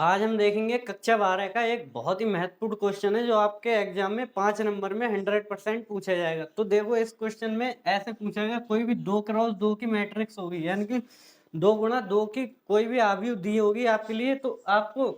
आज हम देखेंगे कक्षा 12 का एक बहुत ही महत्वपूर्ण क्वेश्चन है जो आपके एग्जाम में 5 नंबर में 100% पूछा जाएगा। तो देखो इस क्वेश्चन में ऐसे पूछा गया, कोई भी 2 क्रॉस 2 की मैट्रिक्स होगी, यानी कि 2 गुणा 2 की कोई भी आव्यूह दी होगी आपके लिए, तो आपको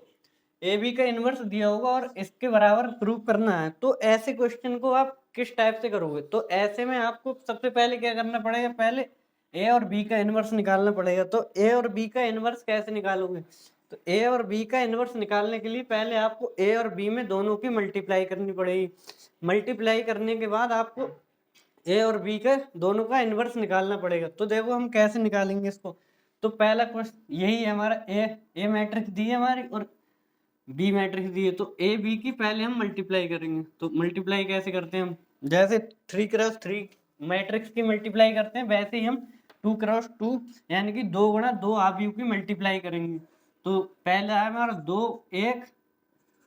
ए बी का इनवर्स दिया होगा और इसके बराबर प्रूव करना है। तो ऐसे क्वेश्चन को आप किस टाइप से करोगे? तो ऐसे में आपको सबसे पहले क्या करना पड़ेगा, पहले ए और बी का इनवर्स निकालना पड़ेगा। तो ए और बी का इनवर्स कैसे निकालोगे? तो ए और बी का इनवर्स निकालने के लिए पहले आपको ए और बी में दोनों की मल्टीप्लाई करनी पड़ेगी। मल्टीप्लाई करने के बाद आपको ए और बी का दोनों का इनवर्स निकालना पड़ेगा। तो देखो हम कैसे निकालेंगे इसको। तो पहला क्वेश्चन यही है हमारा, ए मैट्रिक्स दी है हमारी और बी मैट्रिक्स दी है। तो ए बी की पहले हम मल्टीप्लाई करेंगे। तो मल्टीप्लाई कैसे करते हैं हम? जैसे 3 क्रॉस 3 मैट्रिक्स की मल्टीप्लाई करते हैं, वैसे ही हम 2 क्रॉस 2 यानी कि 2 गुणा 2 आव्यूह की मल्टीप्लाई करेंगे। तो पहला है हमारा 2 1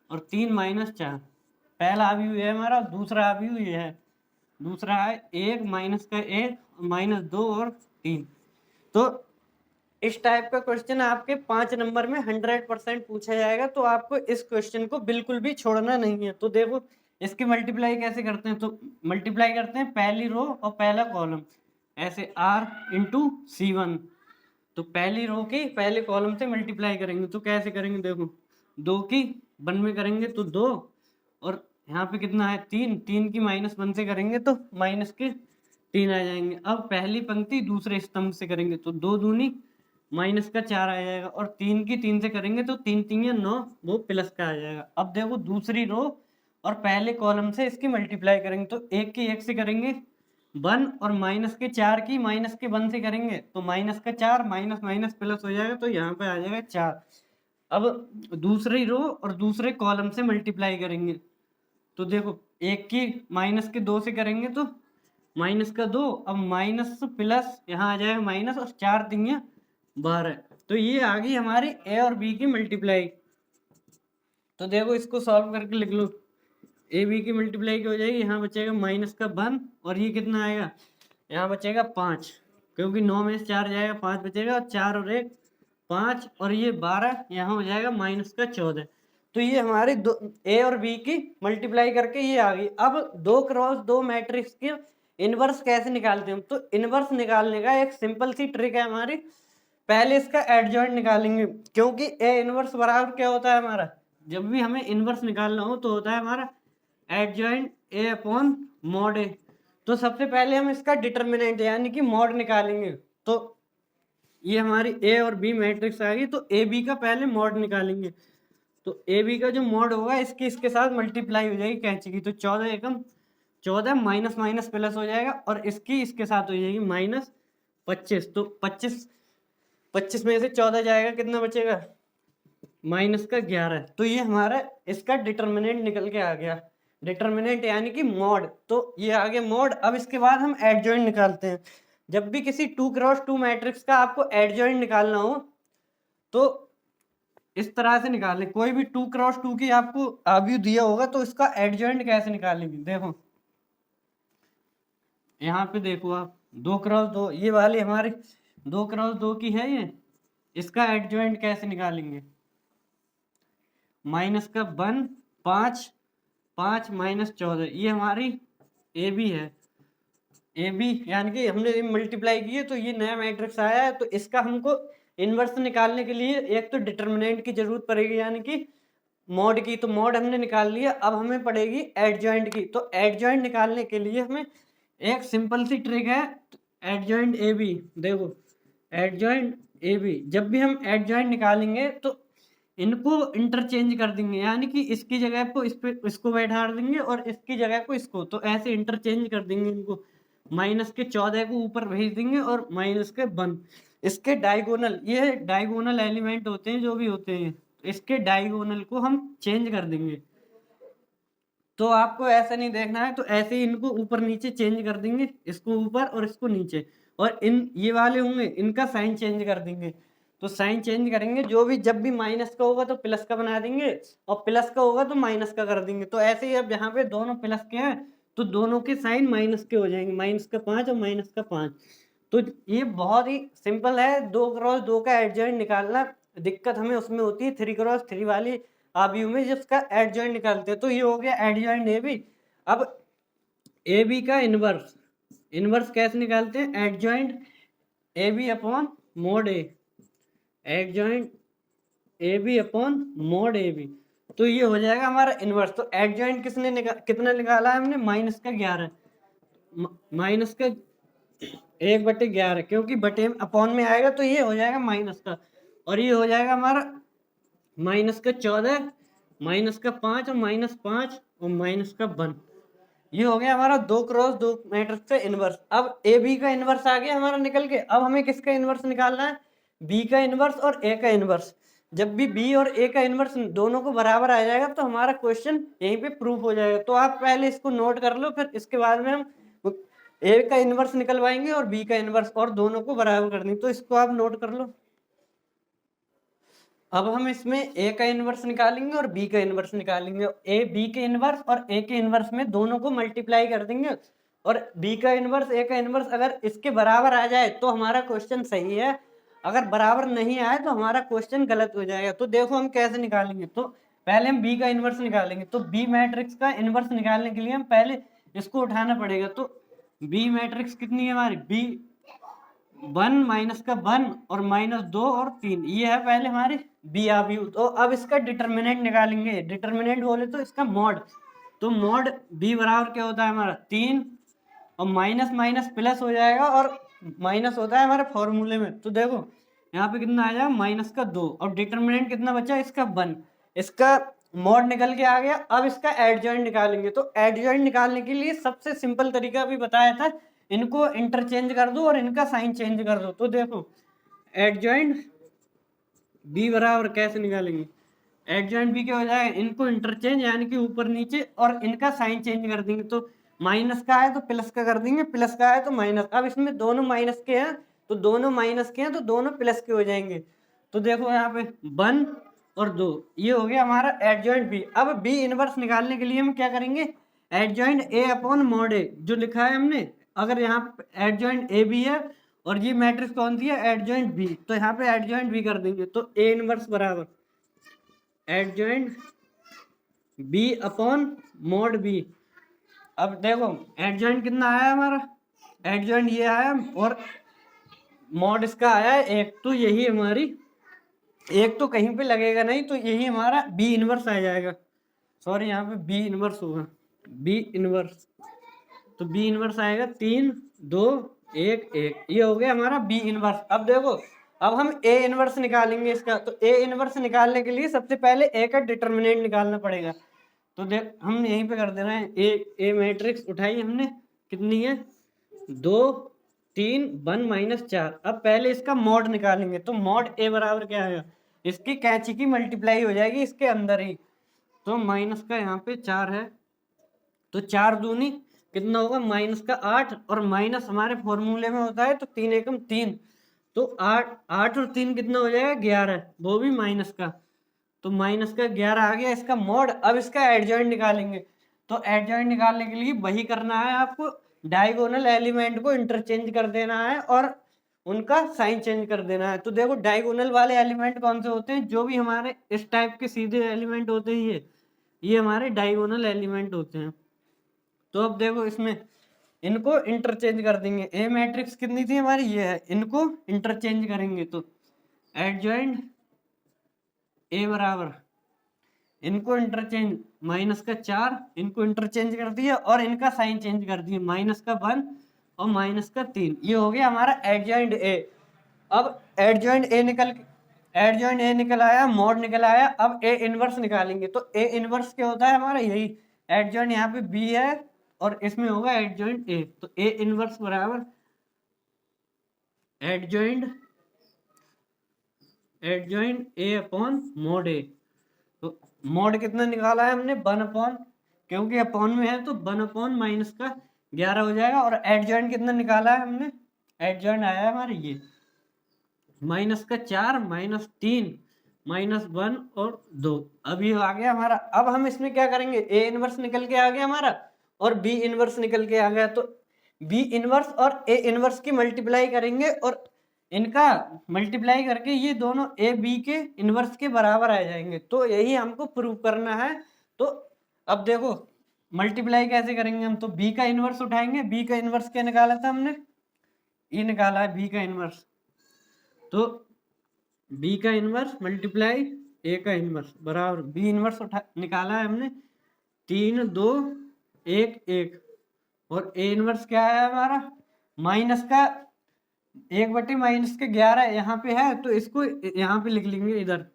और 3 माइनस 4। पहला आव्यूह है हमारा, दूसरा आव्यूह ये है। दूसरा है 1 माइनस का 1 माइनस 2 और 3। तो इस टाइप का क्वेश्चन आपके 5 नंबर में 100% पूछा जाएगा। तो आपको इस क्वेश्चन को बिल्कुल भी छोड़ना नहीं है। तो देखो इसकी मल्टीप्लाई कैसे करते हैं। तो मल्टीप्लाई करते हैं पहली रो और पहला कॉलम, ऐसे r इंटू C1। तो पहली रो की पहले कॉलम से मल्टीप्लाई करेंगे। तो कैसे करेंगे, देखो 2 की 1 में करेंगे तो 2, और यहाँ पे कितना है 3, 3 की -1 से करेंगे तो माइनस के 3 आ जाएंगे। अब पहली पंक्ति दूसरे स्तंभ से करेंगे तो 2 दूनी माइनस का 4 आ जाएगा, और 3 की 3 से करेंगे तो 3 3 या 9, वो प्लस का आ जाएगा। अब देखो दूसरी रो और पहले कॉलम से इसकी मल्टीप्लाई करेंगे। तो 1 की 1 से करेंगे 1, और माइनस के 4 की माइनस के 1 से करेंगे तो माइनस का 4, माइनस माइनस प्लस हो जाएगा, तो यहाँ पे आ जाएगा 4। अब दूसरी रो और दूसरे कॉलम से मल्टीप्लाई करेंगे। तो देखो 1 की माइनस के 2 से करेंगे तो माइनस का 2, अब माइनस प्लस यहाँ आ जाएगा माइनस, और 4 3 12। तो ये आ गई हमारी ए और बी की मल्टीप्लाई। तो देखो इसको सॉल्व करके लिख लो। ए बी की मल्टीप्लाई क्या हो जाएगी, यहाँ बचेगा माइनस का 1, और ये कितना आएगा, यहाँ बचेगा 5, क्योंकि 9 में से 4 जाएगा 5 बचेगा, और 4 और 1 5, और ये 12, यहाँ हो जाएगा माइनस का 14। तो ये हमारी ए और बी की मल्टीप्लाई करके ये आ गई। अब 2 क्रॉस 2 मैट्रिक्स की इनवर्स कैसे निकालते हैं? तो इनवर्स निकालने का एक सिंपल सी ट्रिक है हमारी। पहले इसका एडजॉइंट निकालेंगे, क्योंकि ए इनवर्स बराबर क्या होता है हमारा, जब भी हमें इनवर्स निकालना हो तो होता है हमारा एडजॉइंट ए अपॉन मॉड ए। तो सबसे पहले हम इसका डिटर्मिनेंट यानी कि मॉड निकालेंगे। तो ये हमारी ए और बी मैट्रिक्स आ गई, तो ए बी का पहले मॉड निकालेंगे। तो ए बी का जो मॉड होगा इसकी इसके साथ मल्टीप्लाई हो जाएगी कैंची की। तो 14 एकम 14, माइनस माइनस प्लस हो जाएगा, और इसकी इसके साथ हो जाएगी माइनस 25। तो 25 में से 14 जाएगा, कितना बचेगा, माइनस का 11। तो ये हमारा इसका डिटर्मिनेंट निकल के आ गया। डिटर्मिनेंट यानी कि मॉड। तो ये आ गया मॉड। अब इसके बाद हम एडजॉइंट निकालते हैं। जब भी किसी 2 क्रॉस 2 मैट्रिक्स का आपको एडजॉइंट निकालना हो तो इस तरह से निकालें। कोई भी 2 क्रॉस 2 की आपको आव्यूह दिया होगा तो इसका एडजॉइंट कैसे निकालेंगे, देखो यहाँ पे देखो आप 2 क्रॉस 2, ये वाली हमारी 2 क्रॉस 2 की है ये। इसका एडजॉइंट कैसे निकालेंगे, माइनस का 1 5 5 माइनस 14, ये हमारी ए बी है। ए बी यानी कि हमने मल्टीप्लाई की है तो ये नया मैट्रिक्स आया है। तो इसका हमको इनवर्स निकालने के लिए एक तो डिटर्मिनेंट की जरूरत पड़ेगी यानी कि मॉड की। तो मॉड हमने निकाल लिया, अब हमें पड़ेगी एडजॉइंट की। तो एडजॉइंट निकालने के लिए हमें एक सिंपल सी ट्रिक है, एडजॉइंट ए बी। देखो एडजॉइंट ए बी, जब भी हम एडजॉइंट निकालेंगे तो इनको इंटरचेंज कर देंगे, यानी कि इसकी जगह को इस पे इसको बैठा देंगे और इसकी जगह को इसको, तो ऐसे इंटरचेंज कर देंगे इनको। माइनस के 14 को ऊपर भेज देंगे और माइनस के 1। इसके डायगोनल, ये डायगोनल एलिमेंट होते हैं जो भी होते हैं, इसके डायगोनल को हम चेंज कर देंगे। तो आपको ऐसा नहीं देखना है, तो ऐसे ही इनको ऊपर नीचे चेंज कर देंगे, इसको ऊपर और इसको नीचे। और इन ये वाले होंगे इनका साइन चेंज कर देंगे। तो साइन चेंज करेंगे, जो भी जब भी माइनस का होगा तो प्लस का बना देंगे, और प्लस का होगा तो माइनस का कर देंगे। तो ऐसे ही अब यहाँ पे दोनों प्लस के हैं तो दोनों के साइन माइनस के हो जाएंगे, माइनस का 5 और माइनस का 5। तो ये बहुत ही सिंपल है 2 क्रॉस 2 का एडजॉइंट निकालना। दिक्कत हमें उसमें होती है 3x3 वाली आव्यूह में, जिसका एडजॉइंट निकालते हैं। तो ये हो गया एडजॉइंट ए बी। अब ए बी का इनवर्स, इनवर्स कैसे निकालते हैं? Adjoint A B upon mod A, adjoint A B upon mod A B. तो ये हो जाएगा हमारा इनवर्स। तो एडजॉइंट कितना निकाला है हमने? -11, माइनस का 1/11, क्योंकि बटे अपॉन में आएगा तो ये हो जाएगा माइनस का, और ये हो जाएगा हमारा -14, -5 और -5 और -1। ये हो गया हमारा 2x2 मैट्रिक्स का इनवर्स। अब ए बी का इनवर्स आ गया हमारा निकल के। अब हमें किसका इनवर्स निकालना है? बी का इनवर्स और ए का इनवर्स। जब भी बी और ए का इनवर्स दोनों को बराबर आ जाएगा तो हमारा क्वेश्चन यहीं पे प्रूफ हो जाएगा। तो आप पहले इसको नोट कर लो, फिर इसके बाद में हम ए का इनवर्स निकलवाएंगे और बी का इनवर्स, और दोनों को बराबर कर देंगे। तो इसको आप नोट कर लो। अब हम इसमें ए का इनवर्स निकालेंगे और बी का इनवर्स निकालेंगे। ए बी के इनवर्स और ए के इनवर्स में दोनों को मल्टीप्लाई कर देंगे, और बी का इनवर्स ए का इनवर्स अगर इसके बराबर आ जाए तो हमारा क्वेश्चन सही है, अगर बराबर नहीं आए तो हमारा क्वेश्चन गलत हो जाएगा। तो देखो हम कैसे निकालेंगे। तो पहले हम बी का इनवर्स निकालेंगे। तो बी मैट्रिक्स का इनवर्स निकालने के लिए हम पहले इसको उठाना पड़ेगा। तो बी मैट्रिक्स कितनी है हमारी? बी 1 -1 और -2 और 3, ये है पहले हमारी बी आव्यूह। तो अब इसका डिटर्मिनेंट निकालेंगे। डिटर्मिनेंट बोले तो इसका मॉड। तो मॉड बी बराबर क्या होता है हमारा? 3, और माइनस माइनस प्लस हो जाएगा, और माइनस होता है हमारे फॉर्मूले में। तो देखो यहाँ पे कितना आ जाएगा? -2, और डिटर्मिनेंट कितना बचा? इसका 1। इसका मॉड निकल के आ गया। अब इसका एडजॉइंट निकालेंगे। तो एडजॉइंट निकालने के लिए सबसे सिंपल तरीका भी बताया था, इनको इंटरचेंज कर दो और इनका साइन चेंज कर दो। तो देखो एडजॉइंट बी बराबर कैसे निकालेंगे? एडजॉइंट बी क्या हो जाएगा? इनको इंटरचेंज यानी कि ऊपर नीचे, और इनका साइन चेंज कर देंगे। तो माइनस का है तो प्लस का कर देंगे, प्लस का है तो माइनस। अब इसमें दोनों माइनस के हैं तो दोनों माइनस के हैं तो दोनों प्लस के हो जाएंगे। तो देखो यहाँ पे 1 और 2, ये हो गया हमारा एडजॉइंट बी। अब बी इनवर्स निकालने के लिए हम क्या करेंगे? एडजॉइंट ए अपॉन मॉड ए जो लिखा है हमने, अगर यहाँ पे एडजॉइंट ए बी है और ये मैट्रिक्स कौन सी है? एडजॉइंट बी, तो यहाँ पे एडजॉइंट बी कर देंगे। तो ए इनवर्स बराबर adjoint B upon mod B. अब देखो एडजॉइंट कितना आया हमारा? एडजॉइंट ये आया, और मॉड इसका आया है 1। तो यही हमारी, एक तो कहीं पे लगेगा नहीं, तो यही हमारा बी इनवर्स आ जाएगा। सॉरी यहाँ पे बी इनवर्स होगा, बी इनवर्स। तो बी इनवर्स आएगा 3, 2, 1, 1। ये हो गया हमारा बी इनवर्स। अब देखो अब हम ए इनवर्स निकालेंगे इसका। तो ए इनवर्स निकालने के लिए सबसे पहले ए का डिटर्मिनेंट निकालना पड़ेगा। तो देख हम यहीं पे कर दे रहे हैं। ए मैट्रिक्स उठाई हमने, कितनी है? 2, 3, 1 -4। अब पहले इसका मॉड निकालेंगे। तो मॉड ए बराबर क्या है? इसकी कैंची की मल्टीप्लाई हो जाएगी इसके अंदर ही। तो माइनस का यहाँ पे 4 है, तो 4 दूनी कितना होगा? -8, और माइनस हमारे फॉर्मूले में होता है तो 3 एकम 3। तो 8 और 3 कितना हो जाएगा? 11, वो भी माइनस का। तो -11 आ गया इसका मॉड। अब इसका एडजॉइंट निकालेंगे। तो एडजॉइंट निकालने के लिए वही करना है आपको, डायगोनल एलिमेंट को इंटरचेंज कर देना है और उनका साइन चेंज कर देना है। तो देखो डायगोनल वाले एलिमेंट कौन से होते हैं? जो भी हमारे इस टाइप के सीधे एलिमेंट होते हैं, ये हमारे डायगोनल एलिमेंट होते हैं। तो अब देखो इसमें इनको इंटरचेंज कर देंगे। ए मैट्रिक्स कितनी थी हमारी? ये है, इनको इंटरचेंज करेंगे। तो एडजॉइंट ए बराबर इनको इंटरचेंज -4, इनको इंटरचेंज कर दिया और इनका साइन चेंज कर दिया, -1 और -3। ये हो गया हमारा एडजॉइंट ए। अब एडजॉइंट ए निकल आया, मॉड निकल आया। अब ए इनवर्स निकालेंगे। तो ए इनवर्स क्या होता है हमारा? यही एडजॉइंट यहाँ पे बी है और इसमें होगा एडजॉइंट ए। तो ए इनवर्स बराबर एडजॉइंट ए अपॉन मॉड ए। तो मॉड कितना निकाला है हमने? 1 क्योंकि अपॉन में है तो 1 -11 हो जाएगा। और एडजॉइंट कितना निकाला है हमने? एडजॉइंट आया है हमारे ये -4, -3, -1 और 2। अब ये आ गया हमारा। अब हम इसमें क्या करेंगे? ए इनवर्स निकल के आ गया हमारा और बी इनवर्स निकल के आ गया। तो बी इनवर्स और ए इनवर्स की मल्टीप्लाई करेंगे और इनका मल्टीप्लाई करके ये दोनों ए बी के इनवर्स के बराबर आ जाएंगे। तो यही हमको प्रूव करना है। तो अब देखो मल्टीप्लाई कैसे करेंगे हम, तो बी का इनवर्स उठाएंगे। बी का इनवर्स क्या निकाला था हमने, ये निकाला है बी का इनवर्स। तो बी का इनवर्स मल्टीप्लाई ए का इनवर्स बराबर बी इनवर्स निकाला है हमने 3 2 1 1, और ए इनवर्स क्या है हमारा माइनस का 1/-11 यहाँ पे है, तो इसको यहाँ पे लिख लेंगे इधर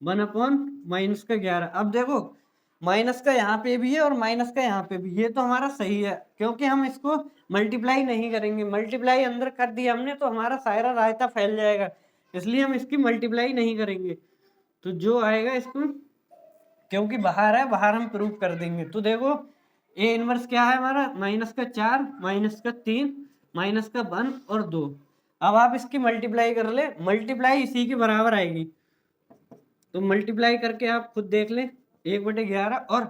1/-11। अब देखो माइनस का यहाँ पे भी है और माइनस का यहाँ पे भी, ये तो हमारा सही है क्योंकि हम इसको मल्टीप्लाई नहीं करेंगे। मल्टीप्लाई अंदर कर दिया हमने तो हमारा सारा रायता फैल जाएगा, इसलिए हम इसकी मल्टीप्लाई नहीं करेंगे। तो जो आएगा इसको, क्योंकि बाहर है, बाहर हम प्रूव कर देंगे। तो देखो ए इनवर्स क्या है हमारा -4 -3 -1 और 2। अब आप इसकी मल्टीप्लाई कर ले, मल्टीप्लाई इसी के बराबर आएगी। तो मल्टीप्लाई करके आप खुद देख ले 1/11 और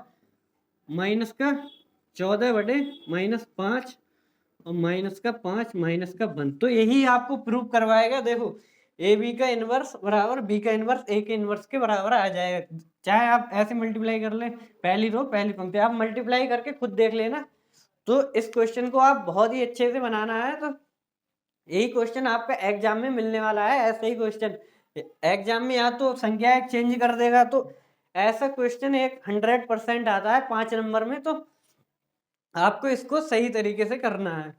-14/-5 और -5 -1। तो यही आपको प्रूव करवाएगा। देखो ए बी का इनवर्स बराबर बी का इनवर्स ए के इनवर्स के बराबर आ जाएगा। चाहे आप ऐसे मल्टीप्लाई कर ले, पहली रो पहली पंक्ति, आप मल्टीप्लाई करके खुद देख लेना। तो इस क्वेश्चन को आप बहुत ही अच्छे से बनाना है। तो यही क्वेश्चन आपका एग्जाम में मिलने वाला है। ऐसा ही क्वेश्चन एग्जाम में या तो संख्या एक चेंज कर देगा, तो ऐसा क्वेश्चन एक 100% आता है 5 नंबर में। तो आपको इसको सही तरीके से करना है।